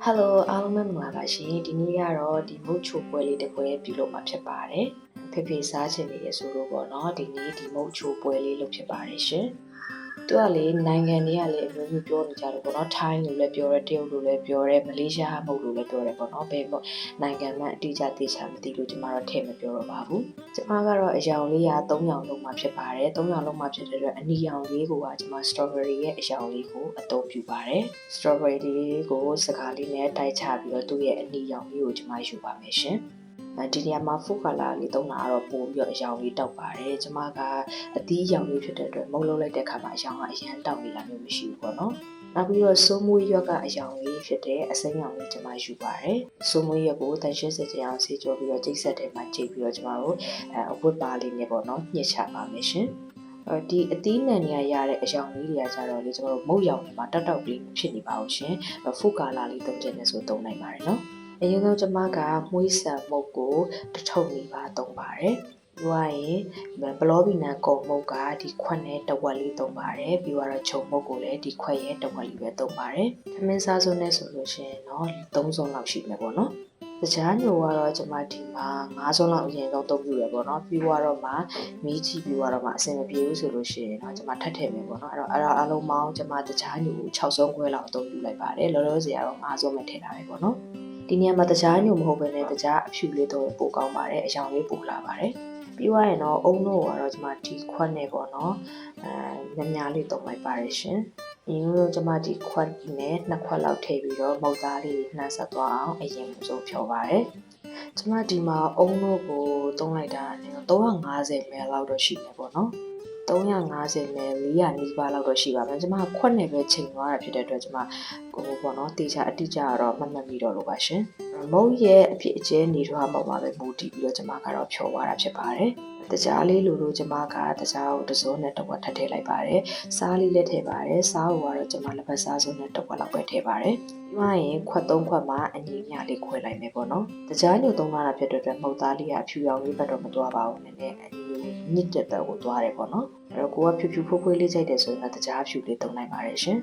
Hello အားလုံးပဲမင်္ဂလာပါရှင်ဒီနေ့ကတော့ဒီမုတ်ချိုပွဲလေးတစ်ပွဲပြုလုပ်မှာဖြစ်ပါတယ်ဖေဖေစားချင်နေရဆိုတော့ပေါ့နော်ဒီနေ့ဒီမုတ်ချိုပွဲလေးလုပ်ဖြစ်ပါတယ်ရှင်သူကလေနိုင်ငံတွေကလည်းအမျိုးမျိုးပြောနေကြတယ်ပေါ့နော်ထိုင်းလိုလည်းပြောတယ်တရုတ်လိုလည်းပြောတယ်မလေးရှားမုတ်လိုလည်းပြောတယ်ပေါ့နော်ဘယ်နိုင်ငံမှအတိအကျသိချာမသိလို့ကျမတို့ထည့်မပြောတော့ပါဘူးကျမကတော့အယောင်လေးက3ယောင်လုံးမှာဖြစ်ပါတယ်3ယောင်လုံးမှာဖြစ်တဲ့အတွက်အနီရောင်လေးကိုကကျမ strawberry ရဲ့အယောင်လေးကိုအသုံးပြုပါတယ် strawberry လေးကိုစကားလေးနဲ့တိုက်ချပြီးတော့သူ့ရဲ့အနီရောင်လေးကိုကျမယူပါမယ်ရှင်ဒီနေရာမှာ food color လေးသုံးတာကတော့ပို့ပြီးတော့အရောင်လေးတောက်ပါတယ်ကျမကအသီးအရောင်လေးဖြစ်တဲ့အတွက်မုံလုံးလိုက်တဲ့အခါမှာအရောင်ကအရန်တောက်နေတာမျိုးမရှိဘူးပေါ့နော်နောက်ပြီးတော့စိုးမွေးရွက်ကအရောင်လေးဖြစ်တဲ့အစိမ်းရောင်လေးကျမယူပါတယ်စိုးမွေးရွက်ကိုတန်ရှင်းစကြအောင်ဆေးကြောပြီးတော့ကျိတ်ဆက်ထဲမှာကျိတ်ပြီးတော့ကျမတို့အဝတ်ပါလေးနဲ့ပေါ့နော်ညှစ်ချပါမယ်ရှင်ဒီအသီးနှံနေရတဲ့အရောင်လေးတွေကကြတော့လေကျွန်တော်တို့မုတ်ရောင်တွေမှာတောက်တောက်လေးဖြစ်နေပါအောင်ရှင်food color လေးသုံးခြင်းနဲ့ဆိုသုံးနိုင်ပါတယ်နော်အရင်ဆုံးကျမကမွှေးဆန်မုတ်ကိုတစ်ထုပ်နီးပါသုံးပါတယ်ပြီးသွားရင်ဘလောဘီနန်ကုံမုတ်ကဒီခွက်နဲ့တဝက်လေးသုံးပါတယ်ပြီးတော့ခြုံမုတ်ကိုလည်းဒီခွက်ရဲ့တဝက်လေးပဲသုံးပါတယ်ခမင်းစားစုံနဲ့ဆိုလို့ရှိရင်တော့3စုံလောက်ရှိမယ်ပေါ့နော်တခြားညိုကတော့ကျွန်မဒီမှာ9စုံလောက်အရင်ဆုံးသုံးပြရပေါ့နော်ပြီးတော့မှမီးကြီးပြီးတော့မှအဆင်မပြေဘူးဆိုလို့ရှိရင်တော့ကျွန်မထပ်ထည့်မယ်ပေါ့နော်အဲ့တော့အလုံးပေါင်းကျွန်မတခြားညို6စုံခွဲလောက်အသုံးပြုလိုက်ပါတယ်လောလောဆယ်ကတော့9စုံပဲထည့်ထားမယ်ပေါ့နော်ဒီနေရာမှာတခြားညိုမဟုတ်ဘဲနဲ့တခြားအဖြူလေးတော့ပိုကောင်းပါတယ်အရောင်လေးပိုလာပါတယ်ပြီးသွားရင်တော့အုံတို့ကတော့ကျွန်မဒီခွက်နဲ့ပေါ့နော်များလေးသုံးလိုက်ပါတယ်ရှင်ဒီလိုကျွန်မဒီခွက်နဲ့2ခွက်လောက်ထည့်ပြီးတော့မုတ်သားလေးနှမ်းဆက်သွားအောင်အရင်ဆုံးဖြောပါတယ်ကျွန်မဒီမှာအုံတို့ကိုသုံးလိုက်တာ350 ml လောက်တော့ရှိမယ်ပေါ့နော်350 ml 400နီးပါးလောက်တော့ရှိပါမယ်ကျွန်မခွက်နဲ့ပဲချိန်သွားတာဖြစ်တဲ့အတွက်ကျွန်မကိုပေါ့နော်တေချာအတိအကျတော့မှတ်မိတော့လို့ပါရှင်မုတ်ရဲ့အဖြစ်အကျဲနေထွားမှာပါပဲမူတည်ပြီးတော့ကျွန်မကတော့ဖြောသွားတာဖြစ်ပါတယ်တကြားလေးလိုလိုကျွန်မကတကြားကိုတစ်စုံနဲ့တစ်ခွက်ထပ်ထည့်လိုက်ပါတယ်စားလေးလည်းထည့်ပါတယ်စားကိုကတော့ကျွန်မလက်ဖက်စားစုံနဲ့တစ်ခွက်လောက်ပဲထည့်ပါတယ်ပြီးမှရင်ခွက်3ခွက်မှာအညီမျှလေးခွဲလိုက်မယ်ပေါ့နော်တကြားညိုသုံးလာတာဖြစ်တဲ့အတွက်မုတ်သားလေးကအဖြူရောင်လေးဘက်တော့မသွားပါဘူးနည်းနည်းအညီညစ်တဲ့ဘက်ကိုသွားတယ်ပေါ့နော်အဲ့တော့ကိုကဖြူဖြူဖွေးဖွေးလေးကြိုက်တယ်ဆိုရင်တော့တကြားဖြူလေးသုံးနိုင်ပါတယ်ရှင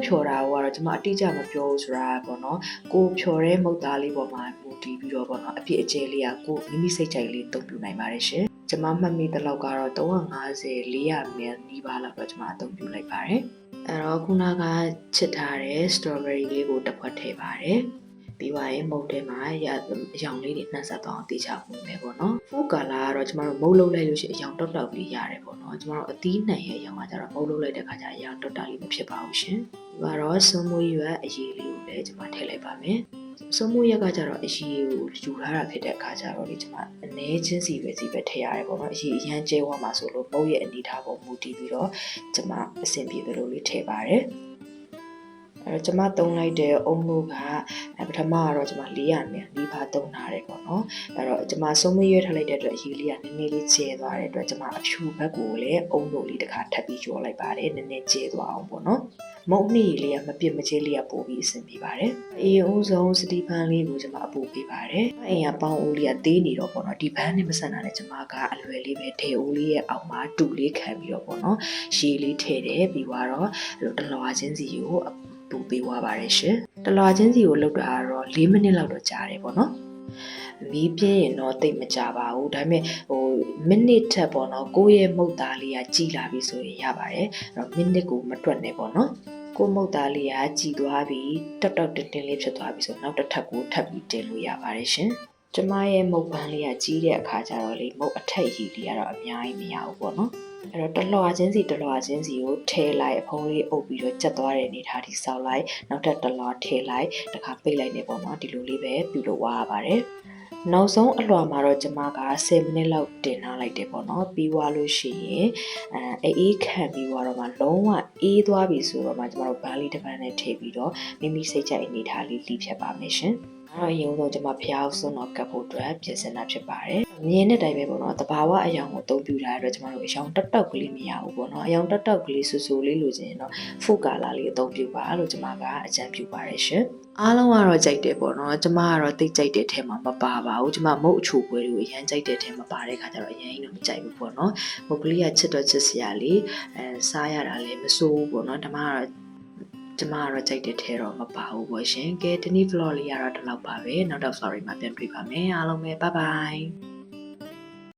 ်ဖြော်တာကတော့ကျွန်မအတိအကျမပြောဘူးဆိုတာပေါ့နော်ကိုဖြော်တဲ့မုတ်သားလေးပေါ်မှာမူတည်ပြီးတော့ပေါ့နော်အပြည့်အကျဲလေးကကိုမိမိစိတ်ကြိုက်လေးသုံးပြနိုင်ပါတယ်ရှင်ကျွန်မမှတ်မိတဲ့လောက်ကတော့350 400 ml နီးပါးလောက်တော့ကျွန်မအသုံးပြုလိုက်ပါတယ်အဲ့တော့ခုနကချစ်ထားတဲ့ strawberry လေးကိုတစ်ခွက်ထည့်ပါတယ်ပြီးပါရင်မုတ်ထဲမှာအရောင်လေးတွေနှက်ဆက်သွားအောင်တေချာပုံပဲပေါ့နော် food color ကတော့ကျမတို့မုတ်လုံးလိုက်လို့ရှိရင်အရောင်တောက်တောက်လေးရတယ်ပေါ့နော်ကျမတို့အသီးနှံရဲ့အရောင်ကကျတော့မုတ်လုံးလိုက်တဲ့ခါကျအရောင်တောက်တောက်လေးမဖြစ်ပါဘူးရှင်ဒီမှာတော့စွန်းမွေးရွက်အရည်လေးကိုလည်းကျမထည့်လိုက်ပါမယ်စွန်းမွေးရက်ကကျတော့အရည်ကိုယူထားတာဖြစ်တဲ့အခါကျတော့လေကျမအနည်းချင်းစီပဲထည့်ရတယ်ပေါ့နော်အရည်အရန်ကျဲဝါမှာဆိုလို့မုတ်ရဲ့အနေထားပုံမူတည်ပြီးတော့ကျမအဆင်ပြေသလိုလေးထည့်ပါတယ်အဲ့တော့ကျမသုံးလိုက်တဲ့အုံလို့ကပထမကတော့ကျမ400 ml နီးပါးသုံးထားတယ်ပေါ့နော်အဲ့တော့ကျမစုံမရွေးထားလိုက်တဲ့အတွက်အရည်လေးကနည်းနည်းလေးကျဲသွားတဲ့အတွက်ကျမအဖြူဘက်ကိုလည်းအုံလို့လေးတစ်ခါထပ်ပြီးကြောလိုက်ပါတယ်နည်းနည်းကျဲသွားအောင်ပေါ့နော်မုံနှီလေးကမပြစ်မကျဲလေးကပို့ပြီးအဆင်ပြေပါတယ်အေးဦးဆုံးစတီဖန်လေးကိုကျမအပူပေးပါတယ်အိမ်ကပေါင်းဦးလေးကသေးနေတော့ပေါ့နော်ဒီဘန်းနဲ့မဆန်တာနဲ့ကျမကအလွယ်လေးပဲထေဦးလေးရဲ့အောက်မှာတူလေးခံပြီးတော့ပေါ့နော်ရှည်လေးထည့်တယ်ပြီးတော့တလွာချင်းစီကိုပူပေးသွားပါတယ်ရှင်တလွာချင်းစီကိုလောက်တာတော့4မိနစ်လောက်တော့ကြာတယ်ပေါ့နော်မီးပြင်းရင်တော့တိတ်မကြပါဘူးဒါပေမဲ့မိနစ်ထက်ပေါ့နော်ကိုယ့်ရဲ့မုတ်သားလေးကကြီးလာပြီဆိုရင်ရပါတယ်အဲ့တော့မိနစ်ကိုမတွက်နဲ့ပေါ့နော်ကိုမုတ်သားလေးကကြီးသွားပြီးတောက်တောက်တင်းတင်းလေးဖြစ်သွားပြီဆိုနောက်တစ်ထပ်ကိုထပ်ပြီးတင်လို့ရပါတယ်ရှင်ကျမရဲ့မုတ်ပန်းလေးကကြီးတဲ့အခါကျတော့လေမုတ်အထက်ရည်လေးကတော့အများကြီးမရဘူးပေါ့နော်အဲ့တော့တလွာချင်းစီကိုထဲလိုက်အဖုံးလေးအုပ်ပြီးတော့ကျက်သွားတဲ့အနေထားထိစောက်လိုက်နောက်ထပ်တလွာထဲလိုက်တစ်ခါပိတ်လိုက်နေပေါ့နော်ဒီလိုလေးပဲပြုလုပ်သွားရပါတယ်နောက်ဆုံးအလွှာမှာတော့ကျမက10မိနစ်လောက်တင်ထားလိုက်တယ်ပေါ့နော်ပြီးသွားလို့ရှိရင်အေးခံပြီးတော့မှလုံးဝအေးသွားပြီဆိုတော့မှကျမတို့ဘားလေးတစ်ပန်းနဲ့ထည့်ပြီးတော့မိမိစိတ်ကြိုက်အနေထားလေးလှီးဖြတ်ပါမယ်ရှင်အဲ့တော့အရင်ဆုံးကျမဖျားဆုံးတော့ကပ်ဖို့အတွက်ပြင်ဆင်တာဖြစ်ပါတယ်မြင်တဲ့အတိုင်းပဲပေါ့နော်တဘာဝအယောင်ကိုအသုံးပြုထားတဲ့အတွက်ကျမတို့အယောင်တက်တောက်ကလေးမရဘူးပေါ့နော်အယောင်တက်တောက်ကလေးဆူဆူလေးလိုချင်ရင်တော့ food color လေးအသုံးပြုပါလို့ကျမကအကြံပြုပါတယ်ရှင်အားလုံးကတော့ကြိုက်တယ်ပေါ့နော်ကျမကတော့သိကြိုက်တဲ့ထဲမှာမပါပါဘူးကျမမုတ်အချိုပွဲတွေကိုအရင်ကြိုက်တဲ့ထဲမှာပါတဲ့ခါကျတော့အရင်တော့မကြိုက်ဘူးပေါ့နော်မုတ်ကလေးကချစ်တော့ချစ်စရာလေးစားရတာလည်းမစိုးဘူးပေါ့နော်ဒါမှကတော့ ကျမကတော့ကြိုက်တဲ့ထဲတော့မပါဘူးပေါ့ရှင်ကဲဒီနေ့ vlog လေးကတော့ဒီလောက်ပါပဲနောက်တော့ sorry မှာပြန်တွေ့ပါမယ်အားလုံးပဲ bye bye